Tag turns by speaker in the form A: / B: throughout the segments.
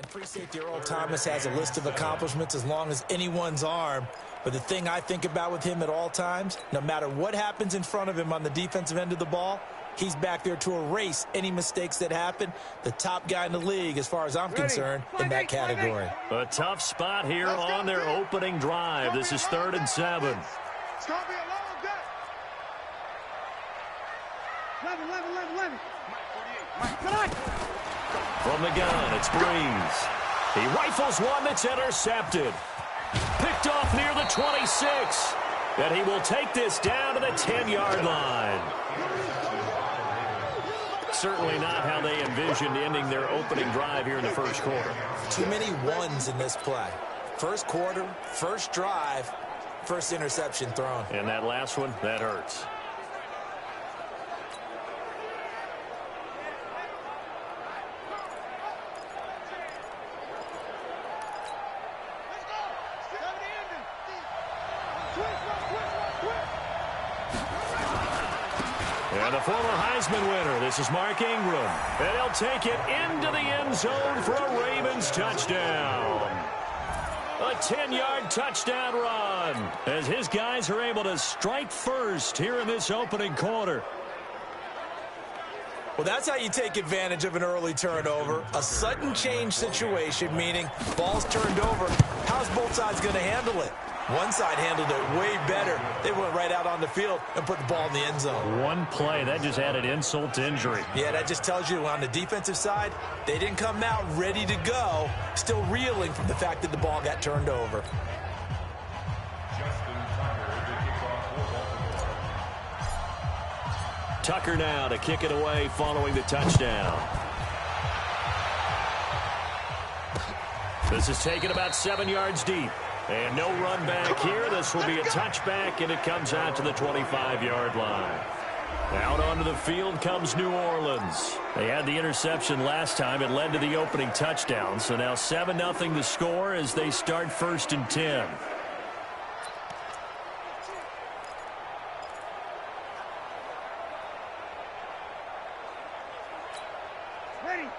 A: And free safety Earl Thomas has a list of accomplishments as long as anyone's arm. But the thing I think about with him at all times, no matter what happens in front of him on the defensive end of the ball, he's back there to erase any mistakes that happen. The top guy in the league, as far as I'm concerned, in that category.
B: A tough spot here on their opening drive. This is 3rd and 7.
C: It's going to be a long day. 11.
B: From the gun, it's Breeze. He rifles one that's intercepted. Picked off near the 26. And he will take this down to the 10-yard line. Certainly not how they envisioned ending their opening drive here in the first quarter.
A: Too many ones in this play. First quarter, first drive, first interception thrown.
B: And that last one, that hurts. And the former Heisman winner, this is Mark Ingram. And he'll take it into the end zone for a Ravens touchdown. A 10-yard touchdown run as his guys are able to strike first here in this opening quarter.
A: Well, that's how you take advantage of an early turnover. A sudden change situation, meaning ball's turned over. How's both sides going to handle it? One side handled it way better. They went right out on the field and put the ball in the end zone.
B: One play, that just added insult to injury.
A: Yeah, that just tells you on the defensive side, they didn't come out ready to go, still reeling from the fact that the ball got turned over.
B: Tucker now to kick it away following the touchdown. This is taken about 7 yards deep. And no run back here. This will be a touchback, and it comes out to the 25-yard line. Out onto the field comes New Orleans. They had the interception last time. It led to the opening touchdown. So now 7-0 the score as they start 1st and 10.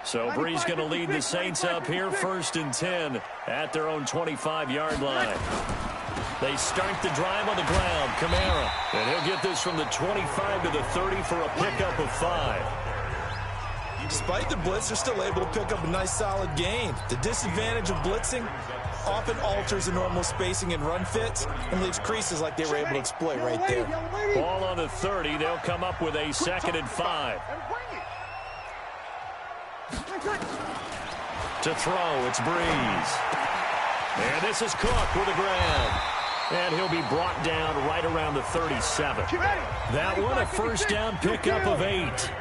B: So Breeze going to lead the Saints up here 1st and 10 at their own 25-yard line. They start the drive on the ground. Kamara. And he'll get this from the 25 to the 30 for a pickup of 5.
A: Despite the blitz, they're still able to pick up a nice solid gain. The disadvantage of blitzing often alters the normal spacing and run fits and leaves creases like they were able to exploit right there.
B: Ball on the 30. They'll come up with a 2nd and 5. To throw, it's Breeze. And this is Cook with a grab. And he'll be brought down right around the 37. That one a first down pickup of 8.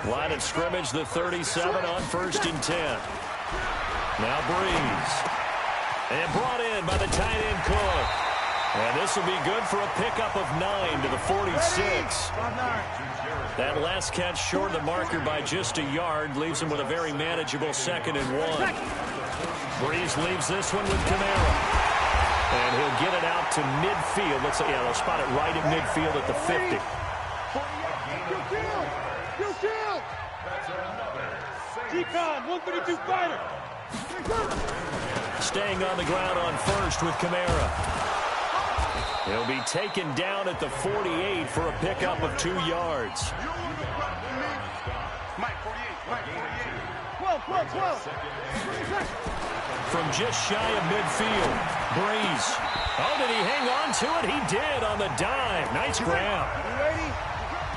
B: Line of scrimmage, the 37 on 1st and 10. Now Breeze. And brought in by the tight end Cook. And this will be good for a pickup of 9 to the 46. That last catch short of the marker by just a yard leaves him with a very manageable 2nd and 1. Breeze leaves this one with Kamara. And he'll get it out to midfield. Let's say, yeah, they'll spot it right at midfield at the 50.
C: Decon, 132 fighter.
B: Staying on the ground on 1st with Kamara. He'll be taken down at the 48 for a pickup of 2 yards.
C: Mike 48. 12.
B: From just shy of midfield, Breeze. Oh, did he hang on to it? He did on the dive. Nice grab.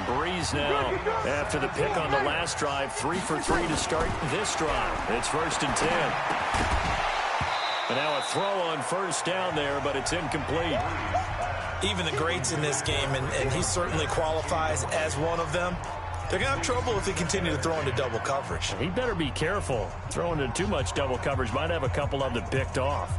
B: Breeze now, after the pick on the last drive, 3 for 3 to start this drive. It's 1st and 10. And now a throw on 1st down there, but it's incomplete.
A: Even the greats in this game, and he certainly qualifies as one of them, they're going to have trouble if they continue to throw into double coverage.
B: He better be careful. Throwing into too much double coverage might have a couple of them picked off.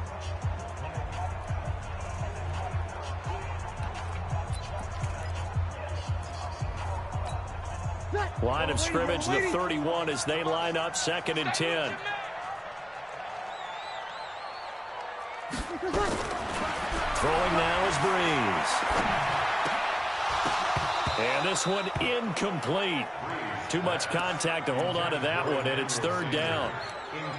B: Line of scrimmage, the 31 as they line up 2nd and 10. Throwing now is Breeze. And this one incomplete. Too much contact to hold on to that one, and it's third down.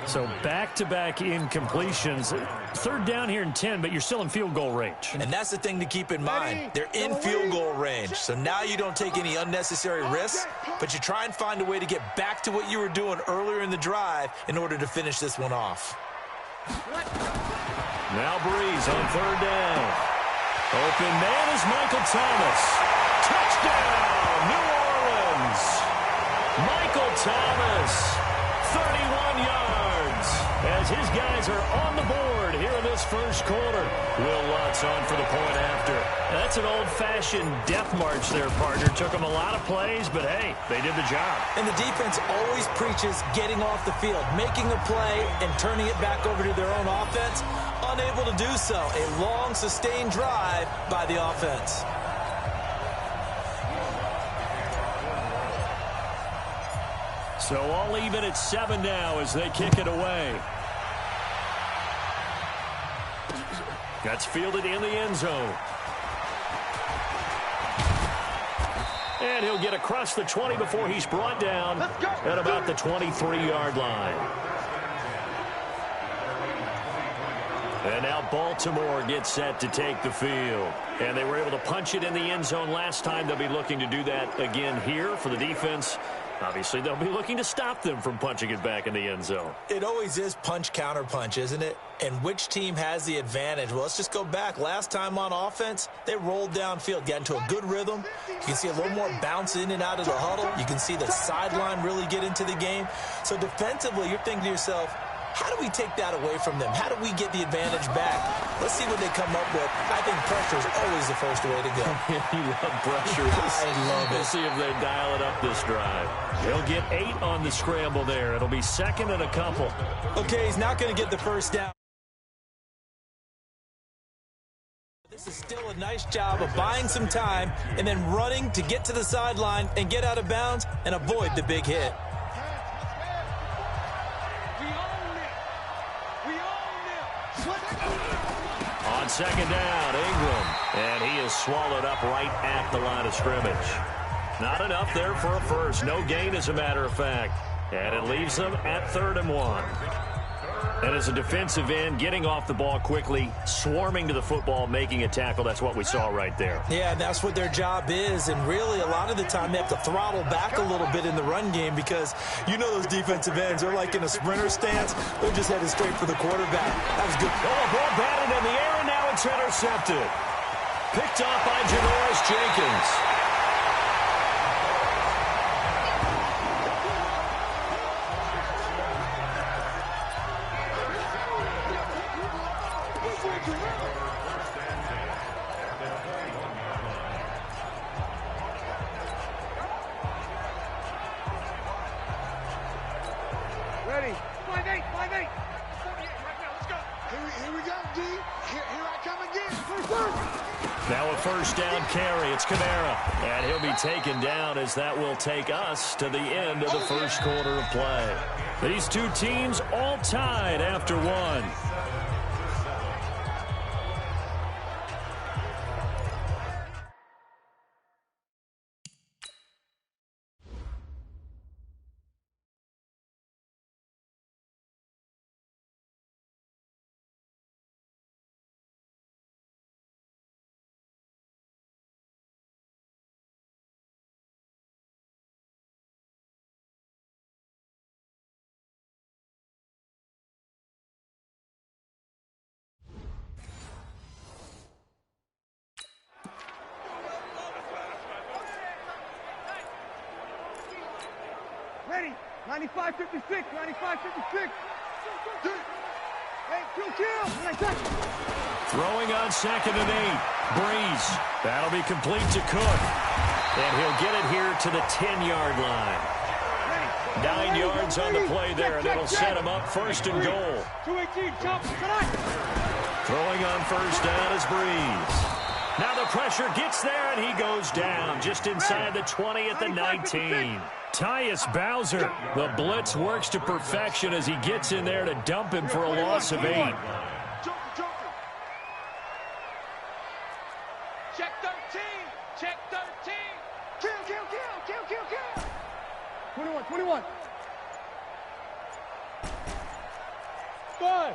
B: So back-to-back incompletions. Third down here in 10, but you're still in field goal range.
A: And that's the thing to keep in mind. They're in field goal range. So now you don't take any unnecessary risks, but you try and find a way to get back to what you were doing earlier in the drive in order to finish this one off.
B: Now Breeze on third down. Open man is Michael Thomas. Touchdown, New Orleans. Michael Thomas, 31 yards, as his guys are on the board here in this first quarter. Will Lutz on for the point after. That's an old-fashioned death march there, partner. Took them a lot of plays, but hey, they did the job.
A: And the defense always preaches getting off the field, making a play, and turning it back over to their own offense. Unable to do so. A long, sustained drive by the offense.
B: So all even at 7 now as they kick it away. That's fielded in the end zone. And he'll get across the 20 before he's brought down at about the 23-yard line. And now Baltimore gets set to take the field. And they were able to punch it in the end zone last time. They'll be looking to do that again here for the defense. Obviously, they'll be looking to stop them from punching it back in the end zone.
A: It always is punch-counter-punch, isn't it? And which team has the advantage? Well, let's just go back. Last time on offense, they rolled downfield, got into a good rhythm. You can see a little more bounce in and out of the huddle. You can see the sideline really get into the game. So defensively, you're thinking to yourself, how do we take that away from them? How do we get the advantage back? Let's see what they come up with. I think pressure is always the first way to go.
B: You love pressure.
A: I love it.
B: We'll see if they dial it up this drive. They'll get 8 on the scramble there. It'll be second and a couple.
A: Okay, he's not going to get the first down. This is still a nice job of buying some time and then running to get to the sideline and get out of bounds and avoid the big hit.
B: On second down, Ingram. And he is swallowed up right at the line of scrimmage. Not enough there for a first. No gain, as a matter of fact. And it leaves them at 3rd and 1. And as a defensive end, getting off the ball quickly, swarming to the football, making a tackle, that's what we saw right there.
A: Yeah, that's what their job is. And really, a lot of the time, they have to throttle back a little bit in the run game because you know those defensive ends, they're like in a sprinter stance. They're just headed straight for the quarterback. That was good.
B: Oh, ball batted in the air, and now it's intercepted. Picked off by Janoris Jenkins.
C: Ready? 5-8, 5-8. Right now, let's go. Here we go, D. Here I come again.
B: Now a first down carry. It's Kamara. And he'll be taken down as that will take us to the end of the first quarter of play. These two teams all tied after one.
C: Ready? 95-56, 95-56. Hey, kill.
B: Throwing on 2nd and 8. Breeze. That'll be complete to Cook. And he'll get it here to the 10-yard line. 9 yards on the play there, and it'll set him up 1st and goal.
C: 218, jump, tonight.
B: Throwing on first down is Breeze. Now the pressure gets there, and he goes down just inside the 20 at the 19. Tyus Bowser, the blitz works to perfection as he gets in there to dump him for a loss of 8.
C: Joker. Check 13. 21. 5.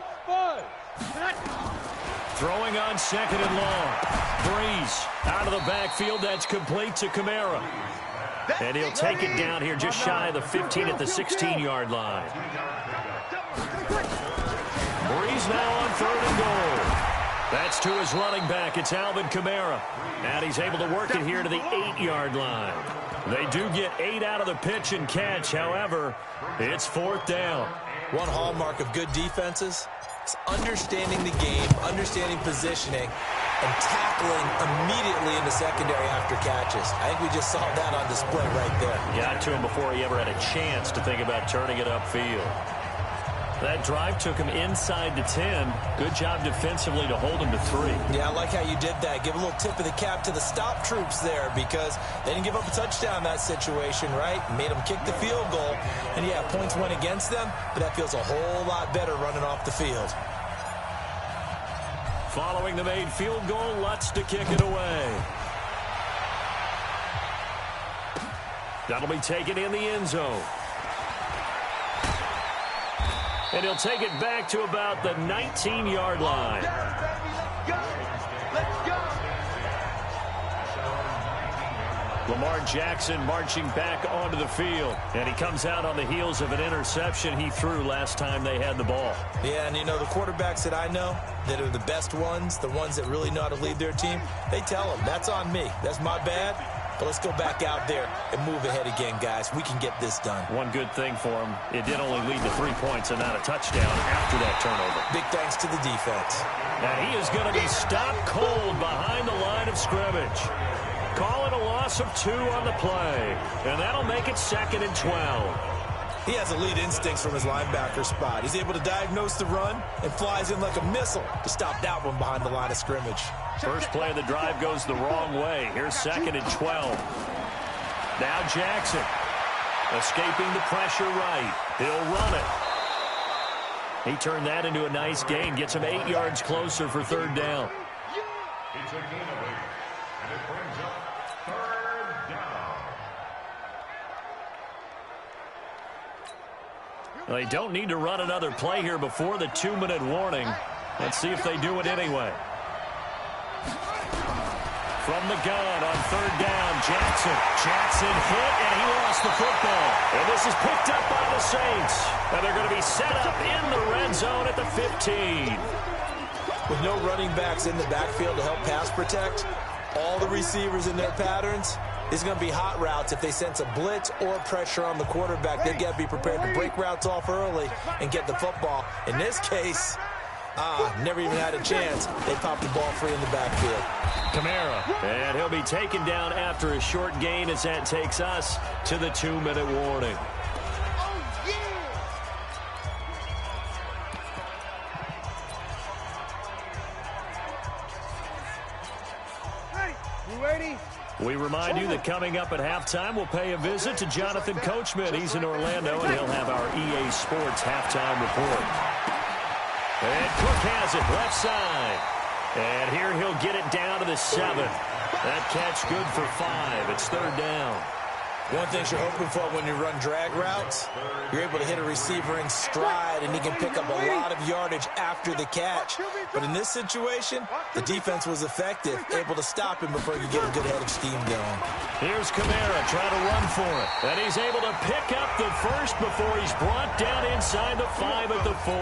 B: Throwing on second and long. Breeze out of the backfield. That's complete to Kamara. And he'll take it down here just shy of the 15 at the 16-yard line. Breeze now on 3rd and goal. That's to his running back. It's Alvin Kamara. And he's able to work it here to the 8-yard line. They do get 8 out of the pitch and catch. However, it's 4th down.
A: One hallmark of good defenses is understanding the game, understanding positioning, and tackling immediately in the secondary after catches. I think we just saw that on display right there.
B: Got to him before he ever had a chance to think about turning it upfield. That drive took him inside to 10. Good job defensively to hold him to 3.
A: Yeah, I like how you did that. Give a little tip of the cap to the stop troops there because they didn't give up a touchdown in that situation, right? Made them kick the field goal. And, yeah, points went against them, but that feels a whole lot better running off the field.
B: Following the made field goal, Lutz to kick it away. That'll be taken in the end zone. And he'll take it back to about the 19-yard line.
C: Let's go.
B: Lamar Jackson marching back onto the field. And he comes out on the heels of an interception he threw last time they had the ball.
A: Yeah, and you know, the quarterbacks that I know that are the best ones, the ones that really know how to lead their team, they tell them, that's on me. That's my bad. But let's go back out there and move ahead again, guys. We can get this done.
B: One good thing for him, it did only lead to 3 points and not a touchdown after that turnover.
A: Big thanks to the defense.
B: Now he is going to be stopped cold behind the line of scrimmage. Call it a loss of 2 on the play. And that'll make it 2nd and 12.
A: He has elite instincts from his linebacker spot. He's able to diagnose the run and flies in like a missile to stop that one behind the line of scrimmage.
B: First play of the drive goes the wrong way. Here's 2nd and 12. Now Jackson escaping the pressure right. He'll run it. He turned that into a nice gain. Gets him 8 yards closer for 3rd down.
D: It's a gainaway, and it brings up 3rd down.
B: They don't need to run another play here before the 2-minute warning. Let's see if they do it anyway. From the gun on 3rd down, Jackson. Jackson hit, and he lost the football. And this is picked up by the Saints. And they're going to be set up in the red zone at the 15.
A: With no running backs in the backfield to help pass protect, all the receivers in their patterns, it's going to be hot routes. If they sense a blitz or pressure on the quarterback, they've got to be prepared to break routes off early and get the football. In this case, never even had a chance. They popped the ball free in the backfield.
B: Kamara, and he'll be taken down after a short gain as that takes us to the 2-minute warning. We remind you that coming up at halftime, we'll pay a visit to Jonathan Coachman. He's in Orlando, and he'll have our EA Sports halftime report. And Cook has it left side. And here he'll get it down to the 7. That catch good for 5. It's 3rd down.
A: One thing you're hoping for when you run drag routes, you're able to hit a receiver in stride, and he can pick up a lot of yardage after the catch. But in this situation, the defense was effective, able to stop him before you get a good head of steam going.
B: Here's Kamara trying to run for it. And he's able to pick up the first before he's brought down inside the 5 at the 4.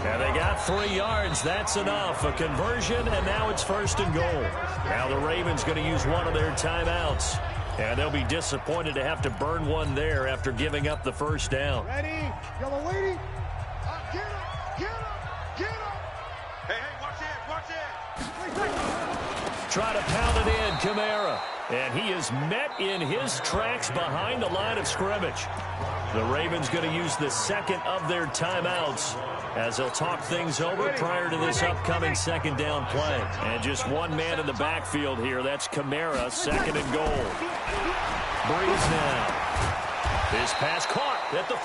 B: And they got 3 yards. That's enough. A conversion, and now it's 1st and goal. Now the Ravens going to use one of their timeouts. And they'll be disappointed to have to burn one there after giving up the 1st down.
C: Ready? Yellow lady. Get up. Get up. Get up. Hey, watch it. Watch it.
B: Try to pound it in, Kamara. And he is met in his tracks behind the line of scrimmage. The Ravens going to use the 2nd of their timeouts as they'll talk things over prior to this upcoming 2nd down play. And just one man in the backfield here. That's Kamara, 2nd and goal. Breeze now. This pass caught at the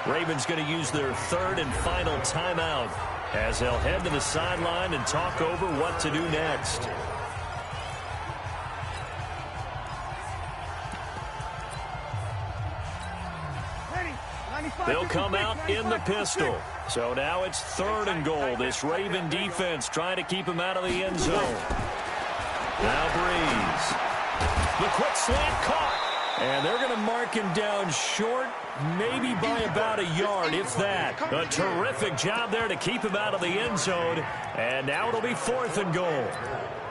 B: 4. Ravens going to use their 3rd and final timeout as they'll head to the sideline and talk over what to do next. They'll come out in the pistol. So now it's 3rd and goal. This Raven defense trying to keep him out of the end zone. Now Breeze. The quick slant caught. And they're going to mark him down short, maybe by about a yard, if that. A terrific job there to keep him out of the end zone. And now it'll be 4th and goal.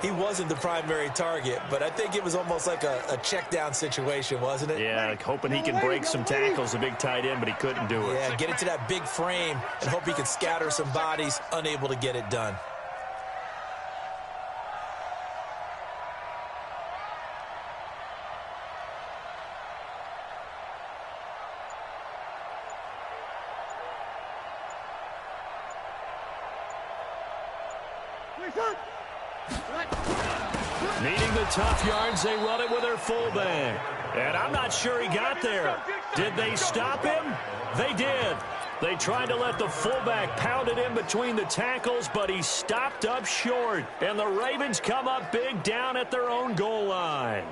A: He wasn't the primary target, but I think it was almost like a check down situation, wasn't it?
B: Yeah, hoping he can break some tackles, a big tight end, but he couldn't do it.
A: Yeah, get into that big frame and hope he can scatter some bodies, unable to get it done.
B: Needing the tough yards, they run it with their fullback. And I'm not sure he got there. Did they stop him? They did. They tried to let the fullback pound it in between the tackles, but he stopped up short. And the Ravens come up big down at their own goal line.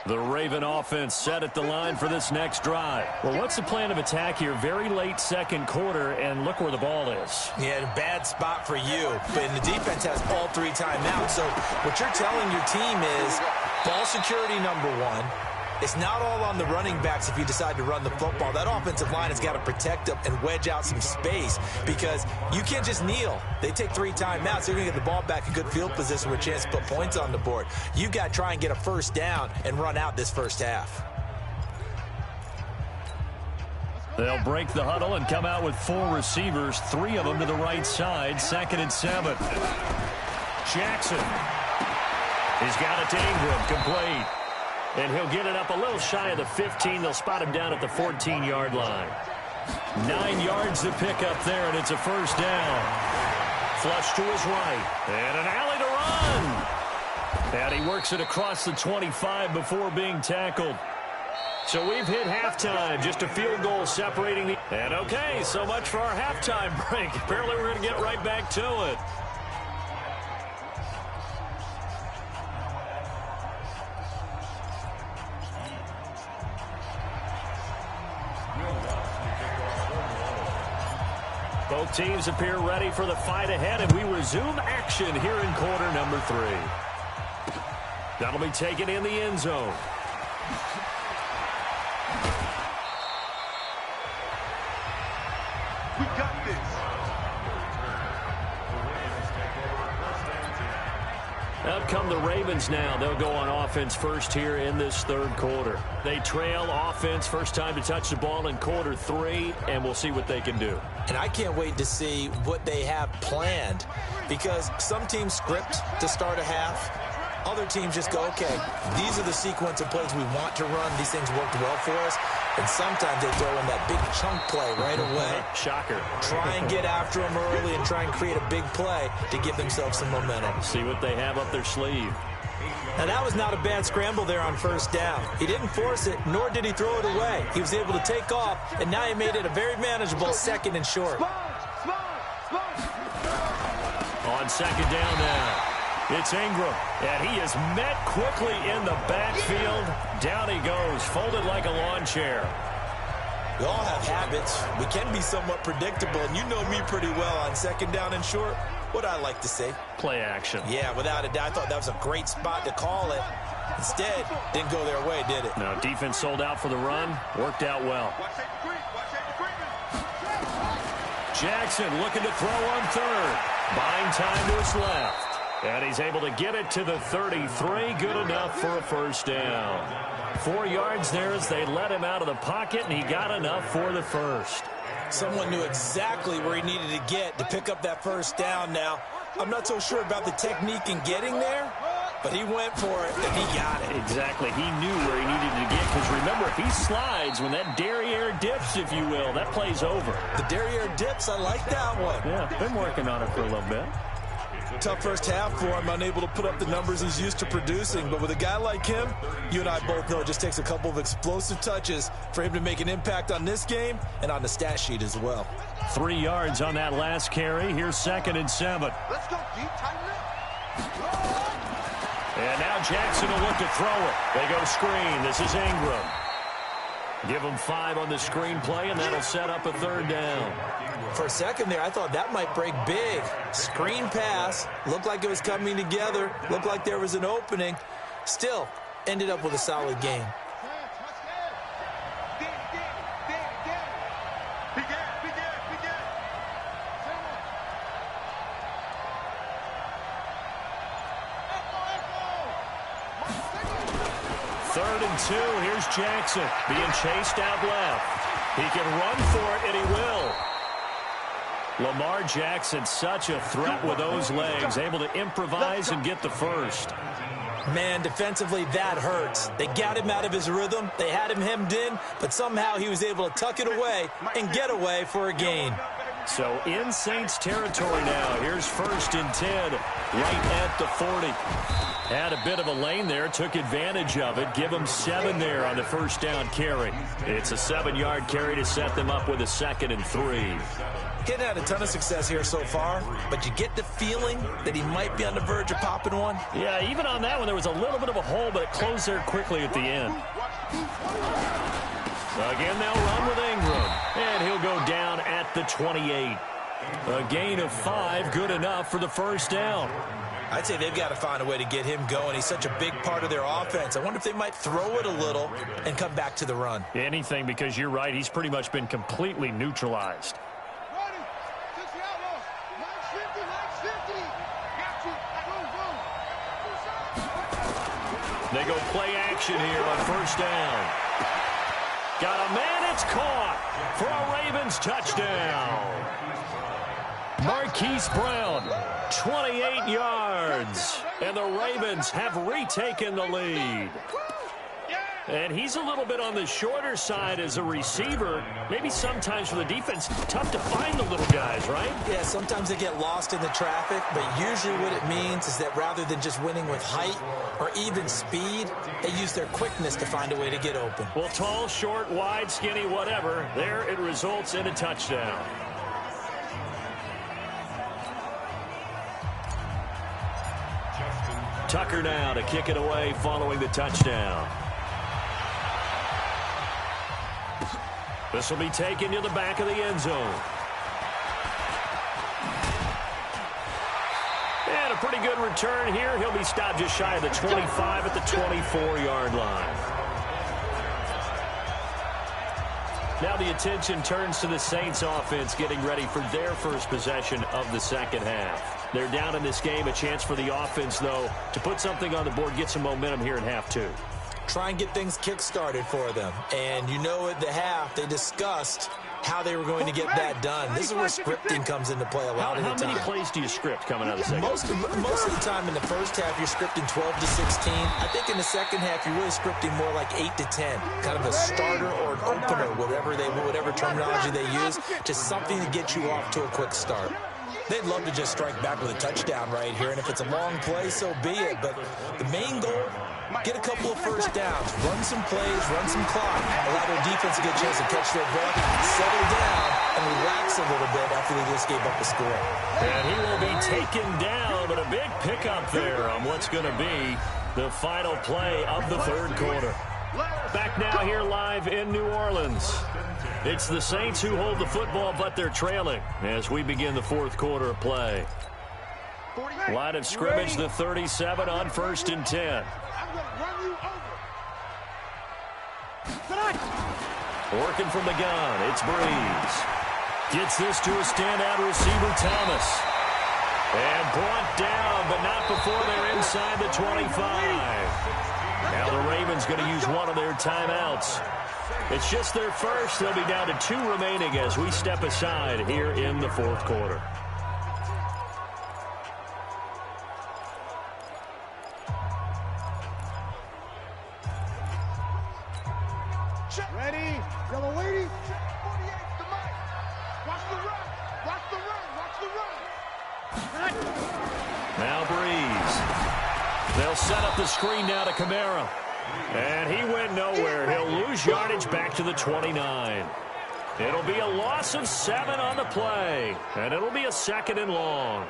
B: The Raven offense set at the line for this next drive. Well, what's the plan of attack here? Very late 2nd quarter, and look where the ball is.
A: Yeah, bad spot for you. But the defense has all 3 timeouts. So what you're telling your team is ball security #1. It's not all on the running backs if you decide to run the football. That offensive line has got to protect them and wedge out some space because you can't just kneel. They take 3 timeouts. They're going to get the ball back in good field position with a chance to put points on the board. You got to try and get a 1st down and run out this 1st half.
B: They'll break the huddle and come out with 4 receivers, 3 of them to the right side. 2nd and 7. Jackson. He's got it to Ingram, complete. And he'll get it up a little shy of the 15. They'll spot him down at the 14-yard line. 9 yards to pick up there, and it's a 1st down. Flush to his right. And an alley to run. And he works it across the 25 before being tackled. So we've hit halftime. Just a field goal separating the... And okay, so much for our halftime break. Apparently we're going to get right back to it. Both teams appear ready for the fight ahead, and we resume action here in quarter number 3. That'll be taken in the end zone.
C: We got this.
B: Up come the Ravens now. They'll go on offense first here in this 3rd quarter. They trail offense, first time to touch the ball in quarter 3, and we'll see what they can do.
A: And I can't wait to see what they have planned because some teams script to start a half. Other teams just go, okay, these are the sequence of plays we want to run. These things worked well for us. And sometimes they throw in that big chunk play right away.
B: Shocker.
A: Try and get after them early and try and create a big play to give themselves some momentum.
B: See what they have up their sleeve.
A: Now, that was not a bad scramble there on 1st down. He didn't force it, nor did he throw it away. He was able to take off, and now he made it a very manageable 2nd and short.
B: On 2nd down now. It's Ingram, and he is met quickly in the backfield. Down he goes, folded like a lawn chair.
A: We all have habits. We can be somewhat predictable, and you know me pretty well on 2nd down and short. What I like to say?
B: Play action.
A: Yeah, without a doubt. I thought that was a great spot to call it. Instead, didn't go their way, did it?
B: No, defense sold out for the run. Worked out well. Jackson looking to throw on 3rd. Buying time to his left. And he's able to get it to the 33. Good enough for a 1st down. 4 yards there as they let him out of the pocket, and he got enough for the 1st.
A: Someone knew exactly where he needed to get to pick up that 1st down. Now, I'm not so sure about the technique in getting there, but he went for it, and he got it.
B: Exactly. He knew where he needed to get, because remember, if he slides, when that derriere dips, if you will, that play's over.
A: The derriere dips, I like that one.
B: Yeah, been working on it for a little bit.
A: Tough 1st half for him, unable to put up the numbers he's used to producing. But with a guy like him, you and I both know it just takes a couple of explosive touches for him to make an impact on this game and on the stat sheet as well.
B: 3 yards on that last carry. Here's 2nd and 7.
C: Let's go deep, tighten up.
B: And now Jackson will look to throw it. They go screen. This is Ingram. Give him 5 on the screen play, and that'll set up a 3rd down.
A: For a second there, I thought that might break big. Screen pass. Looked like it was coming together. Looked like there was an opening. Still, ended up with a solid game.
B: Third and 2. Here's Jackson being chased out left. He can run for it, and he will. Lamar Jackson, such a threat with those legs, able to improvise and get the first.
A: Man, defensively, that hurts. They got him out of his rhythm. They had him hemmed in, but somehow he was able to tuck it away and get away for a gain.
B: So in Saints territory now. Here's 1st and 10, right at the 40. Had a bit of a lane there, took advantage of it. Give them 7 there on the 1st down carry. It's a 7-yard carry to set them up with a 2nd and 3.
A: He hadn't had a ton of success here so far, but you get the feeling that he might be on the verge of popping one.
B: Yeah, even on that one, there was a little bit of a hole, but it closed there quickly at the end. Again, they'll run with Ingram, and he'll go down at the 28. A gain of 5, good enough for the 1st down.
A: I'd say they've got to find a way to get him going. He's such a big part of their offense. I wonder if they might throw it a little and come back to the run.
B: Anything, because you're right, he's pretty much been completely neutralized. They go play action here on 1st down. Got a man, it's caught for a Ravens touchdown. Marquise Brown, 28 yards, and the Ravens have retaken the lead. And he's a little bit on the shorter side as a receiver. Maybe sometimes for the defense, tough to find the little guys, right?
A: Yeah, sometimes they get lost in the traffic, but usually what it means is that rather than just winning with height or even speed, they use their quickness to find a way to get open.
B: Well, tall, short, wide, skinny, whatever, there it results in a touchdown. Tucker now to kick it away following the touchdown. This will be taken to the back of the end zone. And a pretty good return here. He'll be stopped just shy of the 25 at the 24-yard line. Now the attention turns to the Saints offense getting ready for their first possession of the 2nd half. They're down in this game. A chance for the offense, though, to put something on the board, get some momentum here in half 2.
A: Try and get things kick-started for them. And you know at the half, they discussed how they were going to get that done. This is where scripting comes into play a lot of the time.
B: How many plays do you script coming out of the second?
A: Most of the time in the first half, you're scripting 12 to 16. I think in the second half, you're really scripting more like 8 to 10. Kind of a starter or an opener, whatever terminology they use. Just something to get you off to a quick start. They'd love to just strike back with a touchdown right here, and if it's a long play, so be it. But the main goal, get a couple of first downs, run some plays, run some clock, allow their defense to get a chance to catch their breath, settle down, and relax a little bit after they just gave up a score.
B: And he will be taken down, but a big pickup there on what's going to be the final play of the 3rd quarter. Back now here live in New Orleans. It's the Saints who hold the football, but they're trailing as we begin the 4th quarter of play. Line of scrimmage, the 37 on 1st and 10. Working from the gun, it's Breeze. Gets this to a standout receiver, Thomas. And brought down, but not before they're inside the 25. Now the Ravens going to use one of their timeouts. It's just their first. They'll be down to 2 remaining as we step aside here in the 4th quarter.
C: Ready? Yellow lady. 48, the mic. Watch the run. Watch the run. Watch the run.
B: Now Breeze. They'll set up the screen now to Kamara. And he went nowhere. He'll lose yardage back to the 29. It'll be a loss of 7 on the play. And it'll be a 2nd and long.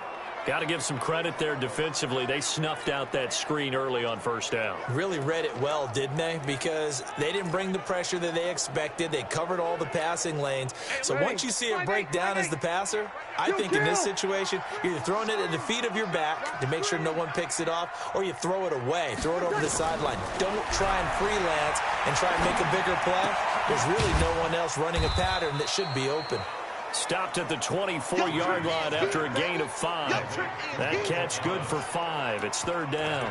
B: Got to give some credit there defensively. They snuffed out that screen early on first down.
A: Really read it well, didn't they? Because they didn't bring the pressure that they expected. They covered all the passing lanes. So once you see it break down as the passer, I think in this situation, you're either throwing it at the feet of your back to make sure no one picks it off, or you throw it away, throw it over the sideline. Don't try and freelance and try and make a bigger play. There's really no one else running a pattern that should be open.
B: Stopped at the 24-yard line after a gain of 5. That catch good for 5. It's third down.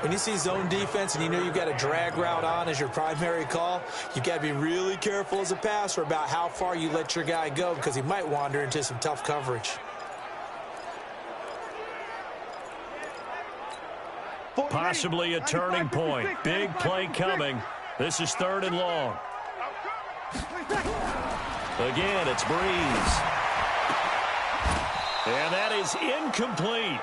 A: When you see zone defense and you know you've got a drag route on as your primary call, you've got to be really careful as a passer about how far you let your guy go because he might wander into some tough coverage.
B: Possibly a turning point. Big play coming. This is third and long. Again, it's Breeze. And that is incomplete.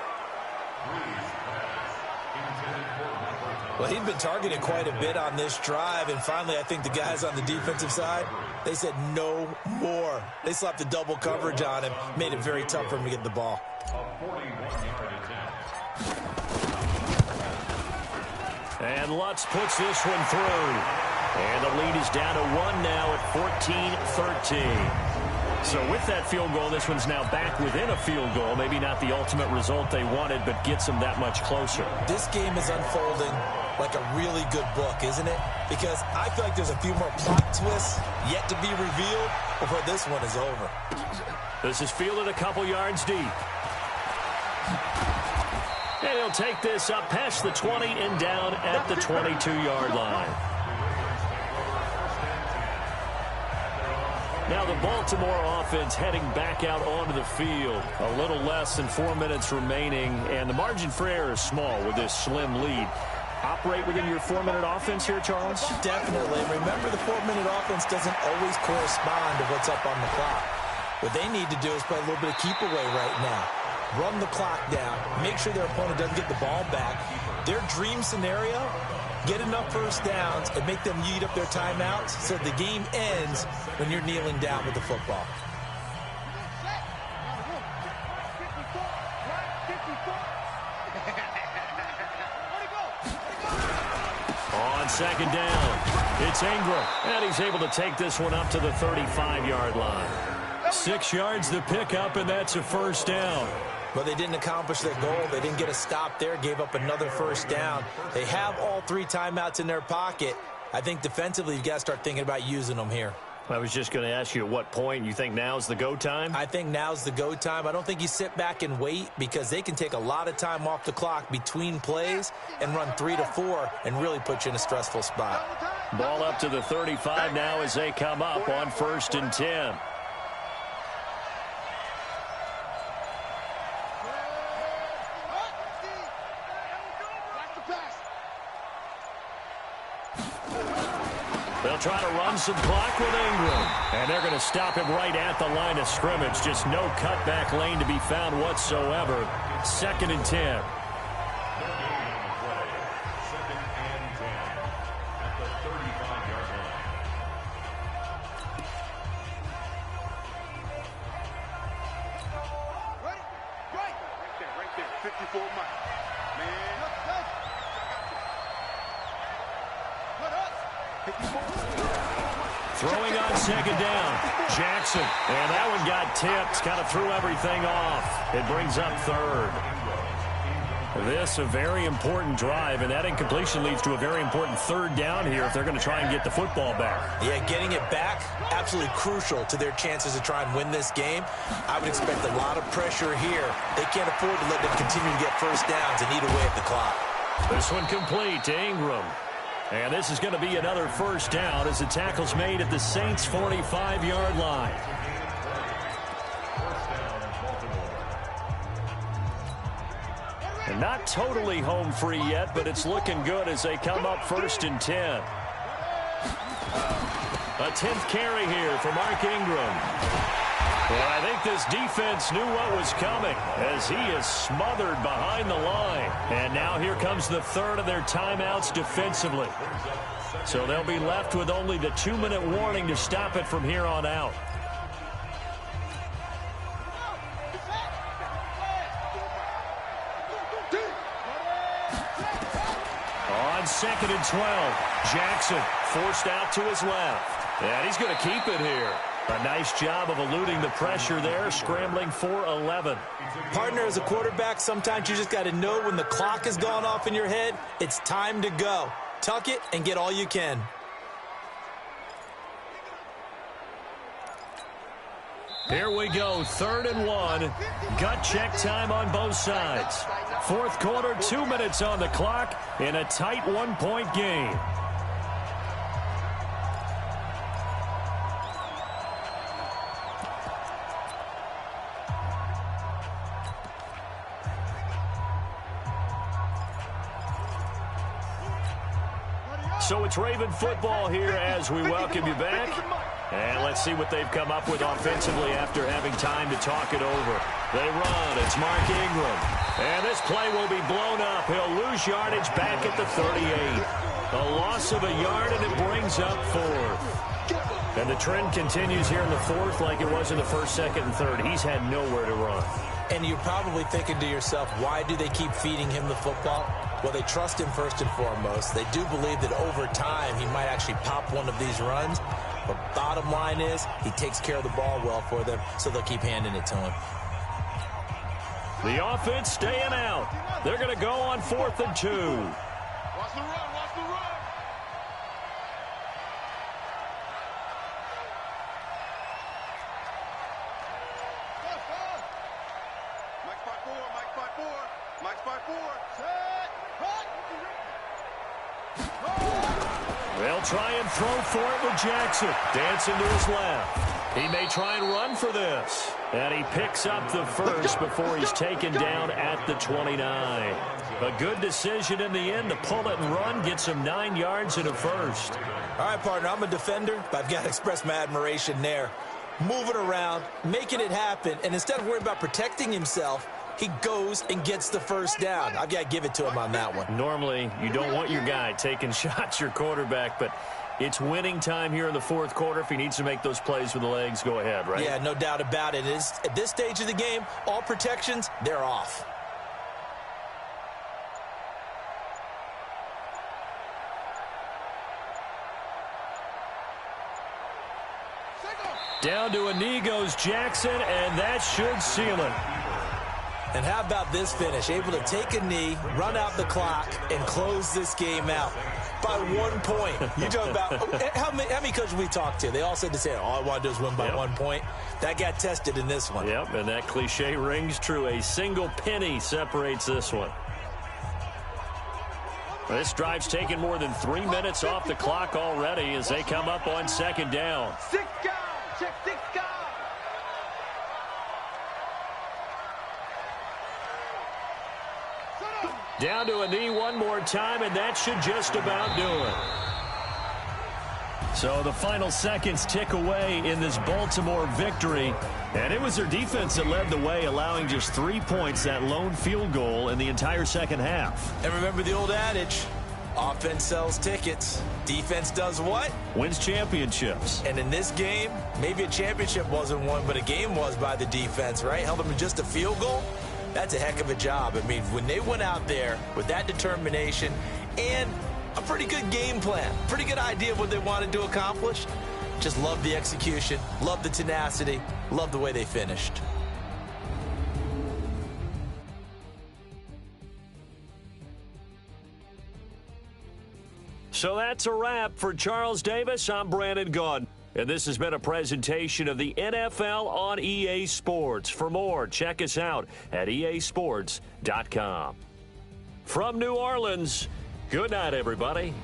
A: Well, he'd been targeted quite a bit on this drive, and finally I think the guys on the defensive side, they said no more. They slapped the double coverage on him, made it very tough for him to get the ball.
B: And Lutz puts this one through. And the lead is down to 1 now at 14-13. So with that field goal, this one's now back within a field goal. Maybe not the ultimate result they wanted, but gets them that much closer.
A: This game is unfolding like a really good book, isn't it? Because I feel like there's a few more plot twists yet to be revealed before this one is over.
B: This is fielded a couple yards deep. And he'll take this up past the 20 and down at the 22-yard line. Now the Baltimore offense heading back out onto the field. A little less than 4 minutes remaining, and the margin for error is small with this slim lead. Operate within your 4-minute offense here, Charles?
A: Definitely. Remember, the 4-minute offense doesn't always correspond to what's up on the clock. What they need to do is play a little bit of keep away right now. Run the clock down. Make sure their opponent doesn't get the ball back. Their dream scenario, get enough first downs and make them eat up their timeouts so the game ends when you're kneeling down with the football.
B: On second down, it's Ingram, and he's able to take this one up to the 35-yard line. 6 yards to pick up, and that's a first down.
A: But they didn't accomplish their goal. They didn't get a stop there, gave up another first down. They have all 3 timeouts in their pocket. I think defensively you've got to start thinking about using them here.
B: I was just going to ask you at what point you think now's the go time?
A: I think now's the go time. I don't think you sit back and wait because they can take a lot of time off the clock between plays and run 3 to 4 and really put you in a stressful spot.
B: Ball up to the 35 now as they come up on 1st and 10. They'll try to run some clock with Ingram. And they're going to stop him right at the line of scrimmage. Just no cutback lane to be found whatsoever. 2nd and 10. Throwing on second down, Jackson. And that one got tipped, kind of threw everything off. It brings up 3rd. This a very important drive, and that incompletion leads to a very important 3rd down here if they're going to try and get the football back.
A: Yeah, getting it back, absolutely crucial to their chances to try and win this game. I would expect a lot of pressure here. They can't afford to let them continue to get first downs and eat away at the clock.
B: This one complete to Ingram. And this is going to be another first down as the tackle's made at the Saints' 45-yard line. And not totally home free yet, but it's looking good as they come up 1st and 10. A 10th carry here for Mark Ingram. Well, I think this defense knew what was coming as he is smothered behind the line. And now here comes the 3rd of their timeouts defensively. So they'll be left with only the 2-minute warning to stop it from here on out. On 2nd and 12, Jackson forced out to his left. And he's going to keep it here. A nice job of eluding the pressure there, scrambling for 11.
A: Partner, as a quarterback, sometimes you just got to know when the clock has gone off in your head, it's time to go. Tuck it and get all you can.
B: Here we go, 3rd and 1. Gut check time on both sides. 4th quarter, 2 minutes on the clock in a tight 1-point game. So it's Raven football here as we welcome you back. And let's see what they've come up with offensively after having time to talk it over. They run. It's Mark Ingram. And this play will be blown up. He'll lose yardage back at the 38. A loss of a yard, and it brings up 4th. And the trend continues here in the 4th like it was in the 1st, 2nd, and 3rd. He's had nowhere to run.
A: And you're probably thinking to yourself, why do they keep feeding him the football? Well, they trust him first and foremost. They do believe that over time he might actually pop one of these runs. But bottom line is he takes care of the ball well for them, so they'll keep handing it to him.
B: The offense staying out. They're going to go on 4th and 2.
C: Watch the run, watch the run. Mike 5-4, Mike 5-4, Mike 5-4. Set, hut.
B: They'll try and throw for it with Jackson. Dancing to his left. He may try and run for this. And he picks up the first before he's taken down at the 29. A good decision in the end to pull it and run. Gets him 9 yards and a first.
A: All right, partner, I'm a defender, but I've got to express my admiration there. Moving around, making it happen, and instead of worrying about protecting himself, he goes and gets the first down. I've got to give it to him on that one.
B: Normally, you don't want your guy taking shots, your quarterback, but it's winning time here in the 4th quarter. If he needs to make those plays with the legs, go ahead, right?
A: Yeah, no doubt about it. At this stage of the game, all protections, they're off.
B: Down to a knee goes Jackson, and that should seal it.
A: And how about this finish? Able to take a knee, run out the clock, and close this game out by 1 point. You talk about how many coaches we talked to? They all said the same. All I want to do is win by 1 point. That got tested in this one.
B: Yep, and that cliche rings true. A single penny separates this one. This drive's taken more than 3 minutes off the clock already as they come up on 2nd down.
C: 6 guys, check 6 guys.
B: Down to a knee one more time, and that should just about do it. So the final seconds tick away in this Baltimore victory. And it was their defense that led the way, allowing just 3 points, that lone field goal in the entire second half.
A: And remember the old adage, offense sells tickets. Defense does what?
B: Wins championships.
A: And in this game, maybe a championship wasn't won, but a game was by the defense, right? Held them to just a field goal. That's a heck of a job. I mean, when they went out there with that determination and a pretty good game plan, pretty good idea of what they wanted to accomplish, just love the execution, love the tenacity, love the way they finished.
B: So that's a wrap for Charles Davis. I'm Brandon Gaudin. And this has been a presentation of the NFL on EA Sports. For more, check us out at easports.com. From New Orleans, good night, everybody.